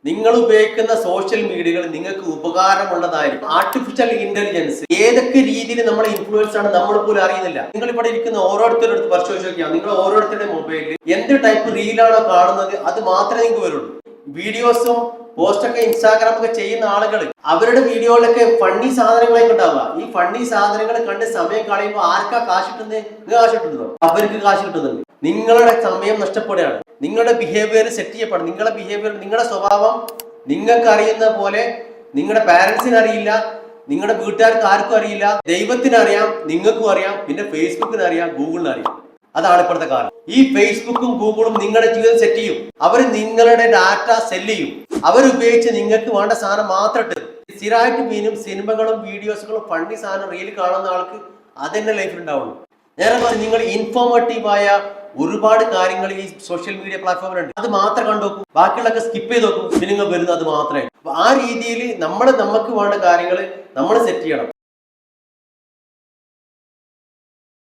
നിങ്ങൾ ഉപയോഗിക്കുന്ന സോഷ്യൽ മീഡിയകൾ നിങ്ങൾക്ക് ഉപകാരമുള്ളതായിരിക്കും. ആർട്ടിഫിഷ്യൽ ഇന്റലിജൻസ് ഏതൊക്കെ രീതിയിൽ നമ്മളെ ഇൻഫ്ലുവൻസ് ആണ് നമ്മൾ പോലും അറിയുന്നില്ല. നിങ്ങൾ ഇവിടെ ഇരിക്കുന്ന ഓരോരുത്തരുടെ അടുത്ത് പരിശോധിച്ച് നോക്കിയാൽ നിങ്ങൾ ഓരോരുത്തരുടെ മൊബൈലിൽ എന്ത് ടൈപ്പ് റീലാണോ കാണുന്നത് അത് മാത്രമേ നിങ്ങൾക്ക് വരുള്ളൂ. വീഡിയോസും പോസ്റ്റൊക്കെ ഇൻസ്റ്റാഗ്രാമൊക്കെ ചെയ്യുന്ന ആളുകൾ അവരുടെ വീഡിയോയിലൊക്കെ ഫണ്ണി സാധനങ്ങളൊക്കെ ഉണ്ടാവുക. ഈ ഫണ്ണി സാധനങ്ങൾ കണ്ട് സമയം കളയുമ്പോൾ ആർക്കാ കാശ് കിട്ടുന്നത്? നിങ്ങൾ കാശ് കിട്ടുന്നോ? അവർക്ക് കാശ് കിട്ടുന്നുണ്ട്. നിങ്ങളുടെ സമയം നഷ്ടപ്പെടുകയാണ്. നിങ്ങളുടെ ബിഹേവിയർ സെറ്റ് ചെയ്യപ്പെടും. നിങ്ങളുടെ ബിഹേവിയർ, നിങ്ങളുടെ സ്വഭാവം നിങ്ങൾക്ക് അറിയുന്ന പോലെ നിങ്ങളുടെ പാരന്റ്സിന് അറിയില്ല, നിങ്ങളുടെ വീട്ടുകാർക്ക് ആർക്കും അറിയില്ല. ദൈവത്തിന് അറിയാം, നിങ്ങൾക്കും അറിയാം, പിന്നെ ഫേസ്ബുക്കിന് അറിയാം, ഗൂഗിളിന് അറിയാം. അതാണ് ഇപ്പോഴത്തെ കാലം. ഈ ഫേസ്ബുക്കും ഗൂഗിളും നിങ്ങളുടെ ജീവിതം സെറ്റ് ചെയ്യും. അവർ നിങ്ങളുടെ ഡാറ്റ സെല് ചെയ്യും. അവരുപയോഗിച്ച് നിങ്ങൾക്ക് വേണ്ട സാധനം മാത്രം ഇട്ട് സ്ഥിരമായിട്ട് മീനും സിനിമകളും വീഡിയോസുകളും ഫണ്ണി സാധനം റീൽ കാണുന്ന ആൾക്ക് അതെന്നെ ലൈഫിൽ ഉണ്ടാവുള്ളൂ. നേരെ പറഞ്ഞ് നിങ്ങൾ ഇൻഫോർമേറ്റീവായ ഒരുപാട് കാര്യങ്ങൾ ഈ സോഷ്യൽ മീഡിയ പ്ലാറ്റ്ഫോമിലുണ്ട്. അത് മാത്രം കണ്ടുനോക്കും, ബാക്കിയുള്ളതൊക്കെ സ്കിപ്പ് ചെയ്ത് നോക്കും. പിന്നെ നിങ്ങൾ വരുന്നത് അത് മാത്രമേ. ആ രീതിയിൽ നമുക്ക് വേണ്ട കാര്യങ്ങൾ നമ്മൾ സെറ്റ് ചെയ്യണം.